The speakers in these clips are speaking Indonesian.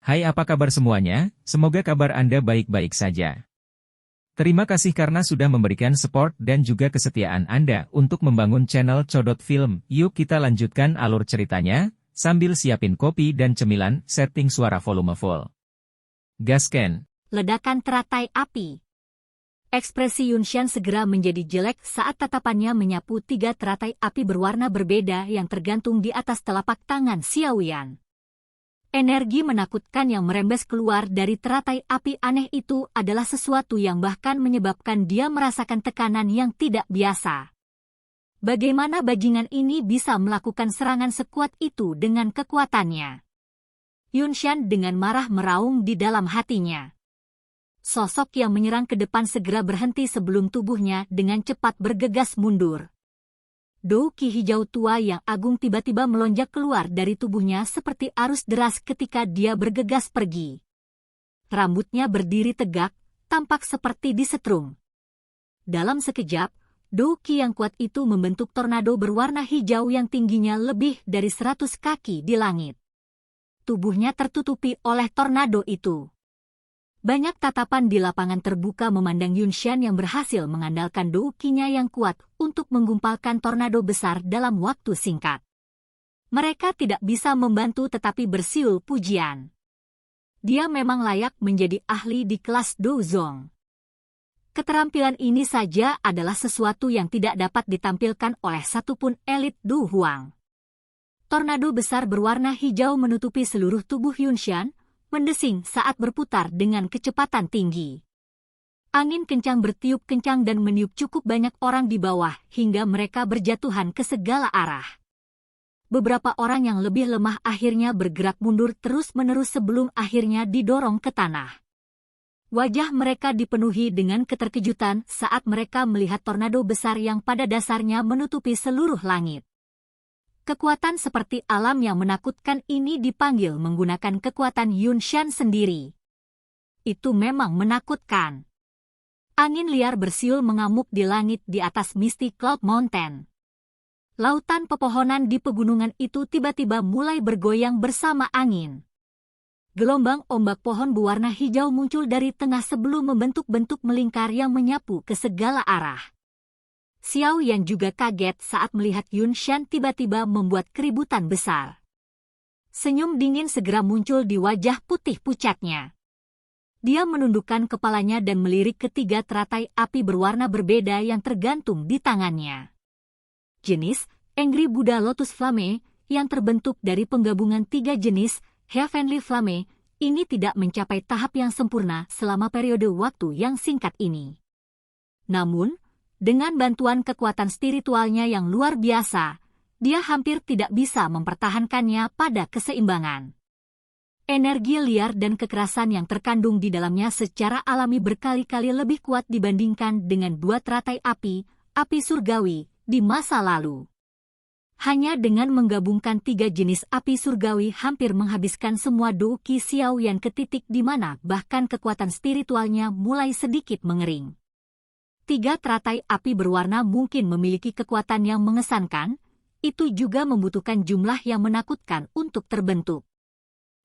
Hai, apa kabar semuanya? Semoga kabar Anda baik-baik saja. Terima kasih karena sudah memberikan support dan juga kesetiaan Anda untuk membangun channel Codot Film. Yuk kita lanjutkan alur ceritanya, sambil siapin kopi dan cemilan, setting suara volume full. Gasken. Ledakan teratai api. Ekspresi Yunshan segera menjadi jelek saat tatapannya menyapu 3 teratai api berwarna berbeda yang tergantung di atas telapak tangan Xiaoyan. Energi menakutkan yang merembes keluar dari teratai api aneh itu adalah sesuatu yang bahkan menyebabkan dia merasakan tekanan yang tidak biasa. Bagaimana bajingan ini bisa melakukan serangan sekuat itu dengan kekuatannya? Yunshan dengan marah meraung di dalam hatinya. Sosok yang menyerang ke depan segera berhenti sebelum tubuhnya dengan cepat bergegas mundur. Douki hijau tua yang agung tiba-tiba melonjak keluar dari tubuhnya seperti arus deras ketika dia bergegas pergi. Rambutnya berdiri tegak, tampak seperti disetrum. Dalam sekejap, Douki yang kuat itu membentuk tornado berwarna hijau yang tingginya lebih dari 100 kaki di langit. Tubuhnya tertutupi oleh tornado itu. Banyak tatapan di lapangan terbuka memandang Yunshan yang berhasil mengandalkan doukinya yang kuat untuk menggumpalkan tornado besar dalam waktu singkat. Mereka tidak bisa membantu tetapi bersiul pujian. Dia memang layak menjadi ahli di kelas Douzong. Keterampilan ini saja adalah sesuatu yang tidak dapat ditampilkan oleh satupun elit Du Huang. Tornado besar berwarna hijau menutupi seluruh tubuh Yunshan, mendesing saat berputar dengan kecepatan tinggi. Angin kencang bertiup kencang dan meniup cukup banyak orang di bawah hingga mereka berjatuhan ke segala arah. Beberapa orang yang lebih lemah akhirnya bergerak mundur terus-menerus sebelum akhirnya didorong ke tanah. Wajah mereka dipenuhi dengan keterkejutan saat mereka melihat tornado besar yang pada dasarnya menutupi seluruh langit. Kekuatan seperti alam yang menakutkan ini dipanggil menggunakan kekuatan Yunshan sendiri. Itu memang menakutkan. Angin liar bersiul mengamuk di langit di atas Misty Cloud Mountain. Lautan pepohonan di pegunungan itu tiba-tiba mulai bergoyang bersama angin. Gelombang ombak pohon berwarna hijau muncul dari tengah sebelum membentuk bentuk melingkar yang menyapu ke segala arah. Xiaoyan juga kaget saat melihat Yunshan tiba-tiba membuat keributan besar. Senyum dingin segera muncul di wajah putih pucatnya. Dia menundukkan kepalanya dan melirik ketiga teratai api berwarna berbeda yang tergantung di tangannya. Jenis Angry Buddha Lotus Flame yang terbentuk dari penggabungan 3 jenis Heavenly Flame ini tidak mencapai tahap yang sempurna selama periode waktu yang singkat ini. Namun, dengan bantuan kekuatan spiritualnya yang luar biasa, dia hampir tidak bisa mempertahankannya pada keseimbangan. Energi liar dan kekerasan yang terkandung di dalamnya secara alami berkali-kali lebih kuat dibandingkan dengan 2 teratai api surgawi, di masa lalu. Hanya dengan menggabungkan 3 jenis api surgawi hampir menghabiskan semua douki Xiaoyan ke titik di mana bahkan kekuatan spiritualnya mulai sedikit mengering. 3 teratai api berwarna mungkin memiliki kekuatan yang mengesankan, itu juga membutuhkan jumlah yang menakutkan untuk terbentuk.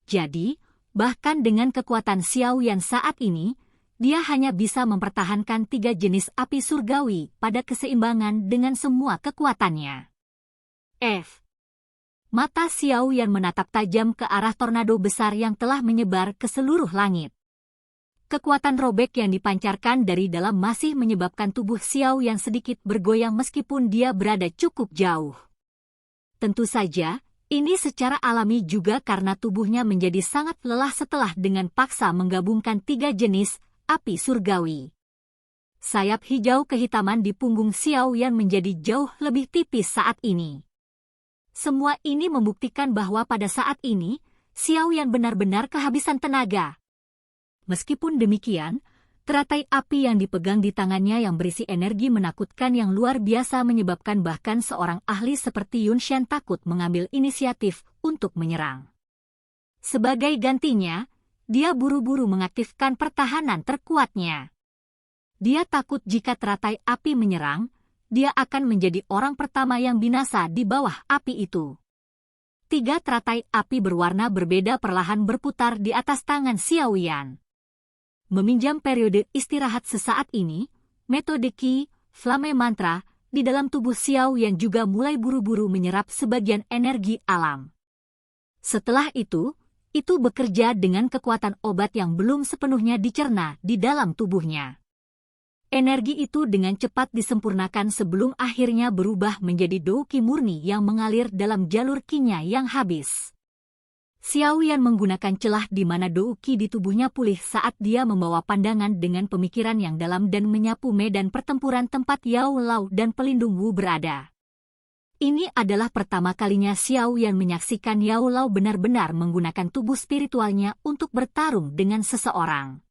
Jadi, bahkan dengan kekuatan Xiaoyan saat ini, dia hanya bisa mempertahankan 3 jenis api surgawi pada keseimbangan dengan semua kekuatannya. Mata Xiaoyan menatap tajam ke arah tornado besar yang telah menyebar ke seluruh langit. Kekuatan robek yang dipancarkan dari dalam masih menyebabkan tubuh Xiaoyan sedikit bergoyang meskipun dia berada cukup jauh. Tentu saja, ini secara alami juga karena tubuhnya menjadi sangat lelah setelah dengan paksa menggabungkan 3 jenis api surgawi. Sayap hijau kehitaman di punggung Xiaoyan menjadi jauh lebih tipis saat ini. Semua ini membuktikan bahwa pada saat ini, Xiaoyan benar-benar kehabisan tenaga. Meskipun demikian, teratai api yang dipegang di tangannya yang berisi energi menakutkan yang luar biasa menyebabkan bahkan seorang ahli seperti Yunshan takut mengambil inisiatif untuk menyerang. Sebagai gantinya, dia buru-buru mengaktifkan pertahanan terkuatnya. Dia takut jika teratai api menyerang, dia akan menjadi orang pertama yang binasa di bawah api itu. 3 teratai api berwarna berbeda perlahan berputar di atas tangan Xiaoyan. Meminjam periode istirahat sesaat ini, metode Qi, Flame Mantra, di dalam tubuh Xiaoyan juga mulai buru-buru menyerap sebagian energi alam. Setelah itu bekerja dengan kekuatan obat yang belum sepenuhnya dicerna di dalam tubuhnya. Energi itu dengan cepat disempurnakan sebelum akhirnya berubah menjadi dou Qi murni yang mengalir dalam jalur Qi-nya yang habis. Xiaoyan menggunakan celah di mana dou Qi di tubuhnya pulih saat dia membawa pandangan dengan pemikiran yang dalam dan menyapu medan pertempuran tempat Yao Lao dan pelindung Wu berada. Ini adalah pertama kalinya Xiaoyan menyaksikan Yao Lao benar-benar menggunakan tubuh spiritualnya untuk bertarung dengan seseorang.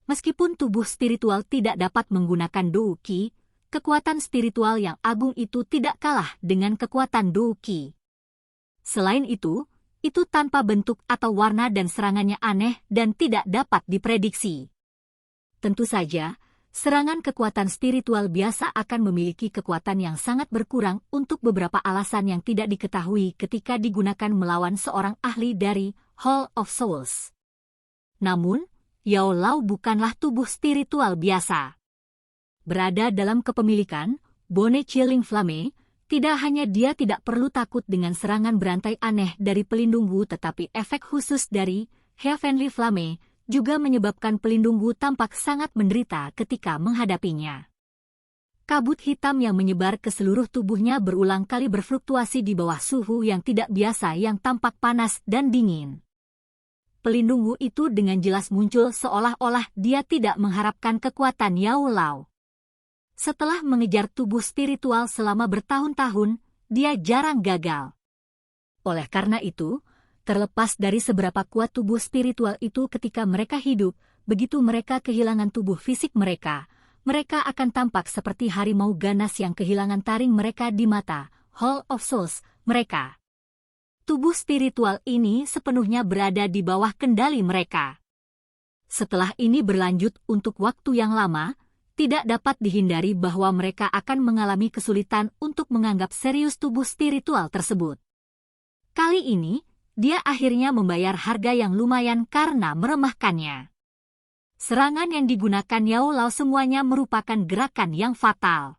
Meskipun tubuh spiritual tidak dapat menggunakan dou Qi, kekuatan spiritual yang agung itu tidak kalah dengan kekuatan dou Qi. Selain itu tanpa bentuk atau warna dan serangannya aneh dan tidak dapat diprediksi. Tentu saja, serangan kekuatan spiritual biasa akan memiliki kekuatan yang sangat berkurang untuk beberapa alasan yang tidak diketahui ketika digunakan melawan seorang ahli dari Hall of Souls. Namun, Yao Lao bukanlah tubuh spiritual biasa. Berada dalam kepemilikan Bone Chilling Flame, tidak hanya dia tidak perlu takut dengan serangan berantai aneh dari pelindung Wu, tetapi efek khusus dari Heavenly Flame juga menyebabkan pelindung Wu tampak sangat menderita ketika menghadapinya. Kabut hitam yang menyebar ke seluruh tubuhnya berulang kali berfluktuasi di bawah suhu yang tidak biasa yang tampak panas dan dingin. Pelindung Wu itu dengan jelas muncul seolah-olah dia tidak mengharapkan kekuatan Yao Lao. Setelah mengejar tubuh spiritual selama bertahun-tahun, dia jarang gagal. Oleh karena itu, terlepas dari seberapa kuat tubuh spiritual itu ketika mereka hidup, begitu mereka kehilangan tubuh fisik mereka akan tampak seperti harimau ganas yang kehilangan taring mereka di mata Hall of Souls mereka. Tubuh spiritual ini sepenuhnya berada di bawah kendali mereka. Setelah ini berlanjut untuk waktu yang lama, tidak dapat dihindari bahwa mereka akan mengalami kesulitan untuk menganggap serius tubuh spiritual tersebut. Kali ini, dia akhirnya membayar harga yang lumayan karena meremehkannya. Serangan yang digunakan Yao Lao semuanya merupakan gerakan yang fatal.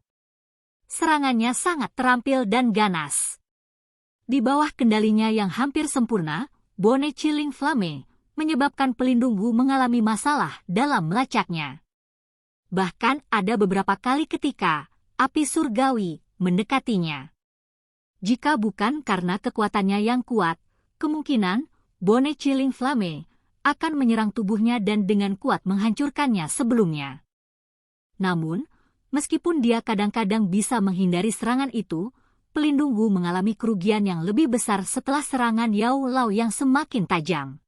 Serangannya sangat terampil dan ganas. Di bawah kendalinya yang hampir sempurna, Bone Chilling Flame menyebabkan pelindung Wu mengalami masalah dalam melacaknya. Bahkan ada beberapa kali ketika api surgawi mendekatinya. Jika bukan karena kekuatannya yang kuat, kemungkinan Bone Chilling Flame akan menyerang tubuhnya dan dengan kuat menghancurkannya sebelumnya. Namun, meskipun dia kadang-kadang bisa menghindari serangan itu, pelindung Wu mengalami kerugian yang lebih besar setelah serangan Yao Lao yang semakin tajam.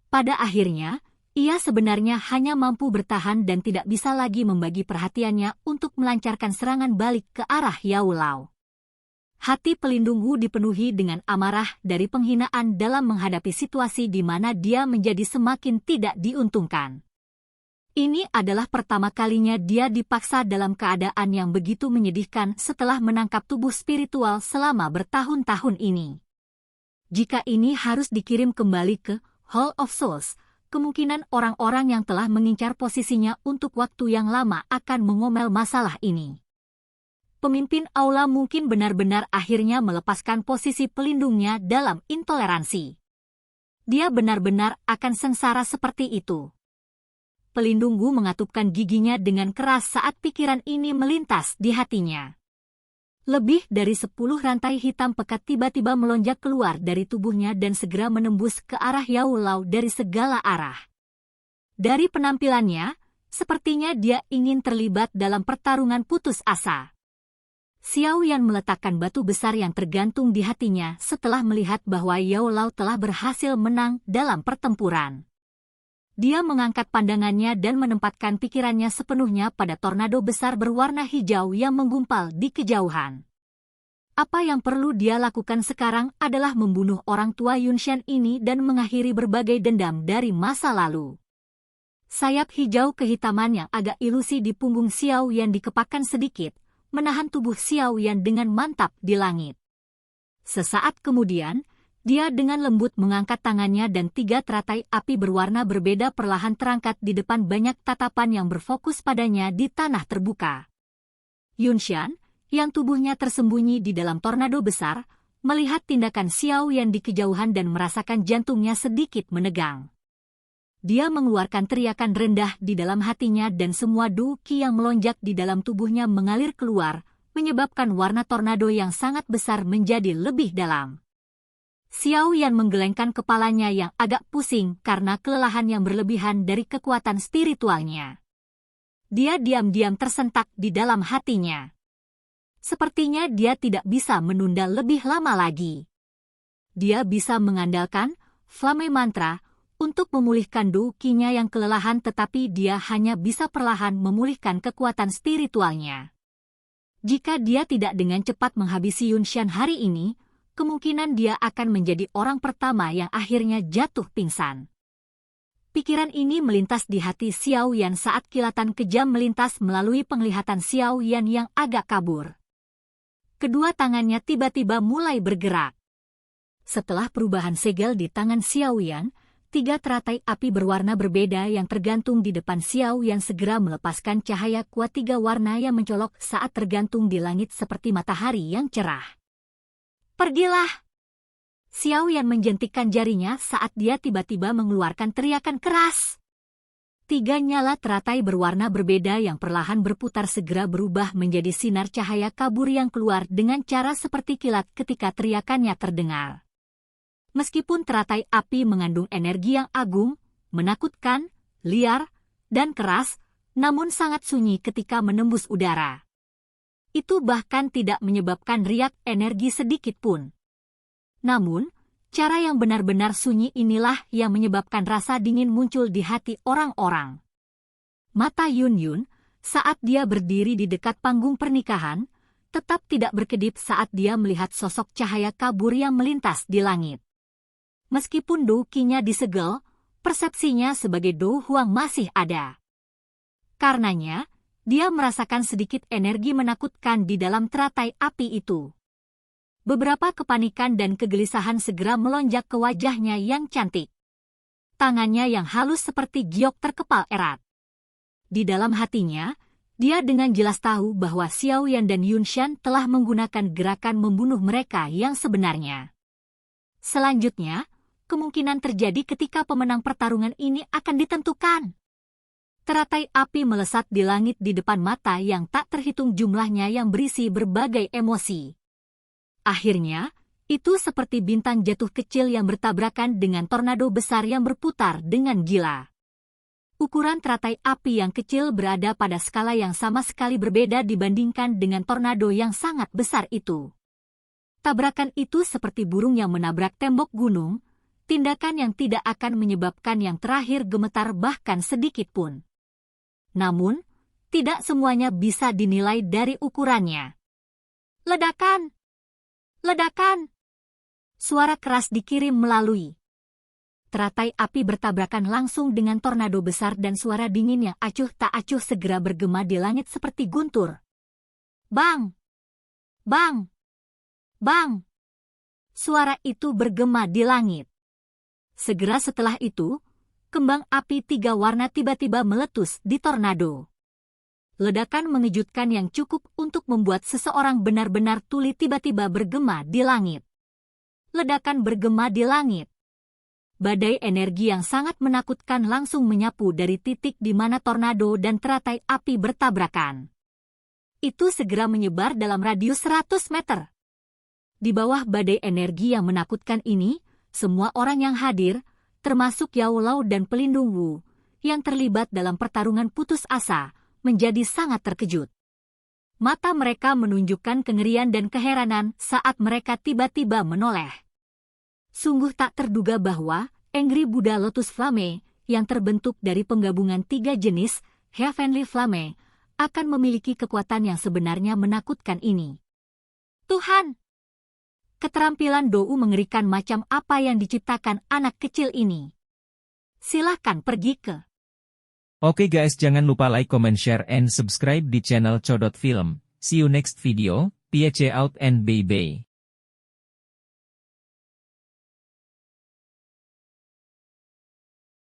Pada akhirnya, ia sebenarnya hanya mampu bertahan dan tidak bisa lagi membagi perhatiannya untuk melancarkan serangan balik ke arah Yao Lao. Hati pelindung Wu dipenuhi dengan amarah dari penghinaan dalam menghadapi situasi di mana dia menjadi semakin tidak diuntungkan. Ini adalah pertama kalinya dia dipaksa dalam keadaan yang begitu menyedihkan setelah menangkap tubuh spiritual selama bertahun-tahun ini. Jika ini harus dikirim kembali ke Hall of Souls, kemungkinan orang-orang yang telah mengincar posisinya untuk waktu yang lama akan mengomel masalah ini. Pemimpin aula mungkin benar-benar akhirnya melepaskan posisi pelindungnya dalam intoleransi. Dia benar-benar akan sengsara seperti itu. Pelindung Wu mengatupkan giginya dengan keras saat pikiran ini melintas di hatinya. Lebih dari 10 rantai hitam pekat tiba-tiba melonjak keluar dari tubuhnya dan segera menembus ke arah Yao Lao dari segala arah. Dari penampilannya, sepertinya dia ingin terlibat dalam pertarungan putus asa. Xiaoyan meletakkan batu besar yang tergantung di hatinya setelah melihat bahwa Yao Lao telah berhasil menang dalam pertempuran. Dia mengangkat pandangannya dan menempatkan pikirannya sepenuhnya pada tornado besar berwarna hijau yang menggumpal di kejauhan. Apa yang perlu dia lakukan sekarang adalah membunuh orang tua Yunshan ini dan mengakhiri berbagai dendam dari masa lalu. Sayap hijau kehitaman yang agak ilusi di punggung Xiaoyan dikepakkan sedikit, menahan tubuh Xiaoyan dengan mantap di langit. Sesaat kemudian, dia dengan lembut mengangkat tangannya dan 3 teratai api berwarna berbeda perlahan terangkat di depan banyak tatapan yang berfokus padanya di tanah terbuka. Yunshan, yang tubuhnya tersembunyi di dalam tornado besar, melihat tindakan Xiao Yan di kejauhan dan merasakan jantungnya sedikit menegang. Dia mengeluarkan teriakan rendah di dalam hatinya dan semua du qi yang melonjak di dalam tubuhnya mengalir keluar, menyebabkan warna tornado yang sangat besar menjadi lebih dalam. Xiao Yan menggelengkan kepalanya yang agak pusing karena kelelahan yang berlebihan dari kekuatan spiritualnya. Dia diam-diam tersentak di dalam hatinya. Sepertinya dia tidak bisa menunda lebih lama lagi. Dia bisa mengandalkan Flame Mantra untuk memulihkan du qi-nya yang kelelahan, tetapi dia hanya bisa perlahan memulihkan kekuatan spiritualnya. Jika dia tidak dengan cepat menghabisi Yunshan hari ini, kemungkinan dia akan menjadi orang pertama yang akhirnya jatuh pingsan. Pikiran ini melintas di hati Xiao Yan saat kilatan kejam melintas melalui penglihatan Xiao Yan yang agak kabur. Kedua tangannya tiba-tiba mulai bergerak. Setelah perubahan segel di tangan Xiao Yan, 3 teratai api berwarna berbeda yang tergantung di depan Xiao Yan segera melepaskan cahaya kuat 3 warna yang mencolok saat tergantung di langit seperti matahari yang cerah. Pergilah! Xiao Yan menjentikkan jarinya saat dia tiba-tiba mengeluarkan teriakan keras. 3 nyala teratai berwarna berbeda yang perlahan berputar segera berubah menjadi sinar cahaya kabur yang keluar dengan cara seperti kilat ketika teriakannya terdengar. Meskipun teratai api mengandung energi yang agung, menakutkan, liar, dan keras, namun sangat sunyi ketika menembus udara. Itu bahkan tidak menyebabkan riak energi sedikit pun. Namun, cara yang benar-benar sunyi inilah yang menyebabkan rasa dingin muncul di hati orang-orang. Mata Yun Yun, saat dia berdiri di dekat panggung pernikahan, tetap tidak berkedip saat dia melihat sosok cahaya kabur yang melintas di langit. Meskipun do qi-nya disegel, persepsinya sebagai Do Huang masih ada. Karenanya, dia merasakan sedikit energi menakutkan di dalam teratai api itu. Beberapa kepanikan dan kegelisahan segera melonjak ke wajahnya yang cantik. Tangannya yang halus seperti giok terkepal erat. Di dalam hatinya, dia dengan jelas tahu bahwa Xiao Yan dan Yunshan telah menggunakan gerakan membunuh mereka yang sebenarnya. Selanjutnya, kemungkinan terjadi ketika pemenang pertarungan ini akan ditentukan. Teratai api melesat di langit di depan mata yang tak terhitung jumlahnya yang berisi berbagai emosi. Akhirnya, itu seperti bintang jatuh kecil yang bertabrakan dengan tornado besar yang berputar dengan gila. Ukuran teratai api yang kecil berada pada skala yang sama sekali berbeda dibandingkan dengan tornado yang sangat besar itu. Tabrakan itu seperti burung yang menabrak tembok gunung, tindakan yang tidak akan menyebabkan yang terakhir gemetar bahkan sedikit pun. Namun, tidak semuanya bisa dinilai dari ukurannya. Ledakan! Ledakan! Suara keras dikirim melalui. Teratai api bertabrakan langsung dengan tornado besar dan suara dingin yang acuh tak acuh segera bergema di langit seperti guntur. Bang! Bang! Bang! Suara itu bergema di langit. Segera setelah itu, kembang api 3 warna tiba-tiba meletus di tornado. Ledakan mengejutkan yang cukup untuk membuat seseorang benar-benar tuli tiba-tiba bergema di langit. Ledakan bergema di langit. Badai energi yang sangat menakutkan langsung menyapu dari titik di mana tornado dan teratai api bertabrakan. Itu segera menyebar dalam radius 100 meter. Di bawah badai energi yang menakutkan ini, semua orang yang hadir, termasuk Yao Lao dan pelindung Wu, yang terlibat dalam pertarungan putus asa, menjadi sangat terkejut. Mata mereka menunjukkan kengerian dan keheranan saat mereka tiba-tiba menoleh. Sungguh tak terduga bahwa Angry Buddha Lotus Flame, yang terbentuk dari penggabungan 3 jenis Heavenly Flame, akan memiliki kekuatan yang sebenarnya menakutkan ini. Tuhan! Keterampilan Dou mengerikan macam apa yang diciptakan anak kecil ini. Silahkan pergi ke. Oke guys, jangan lupa like, comment, share, and subscribe di channel Codot Film. See you next video, peace out and bye-bye.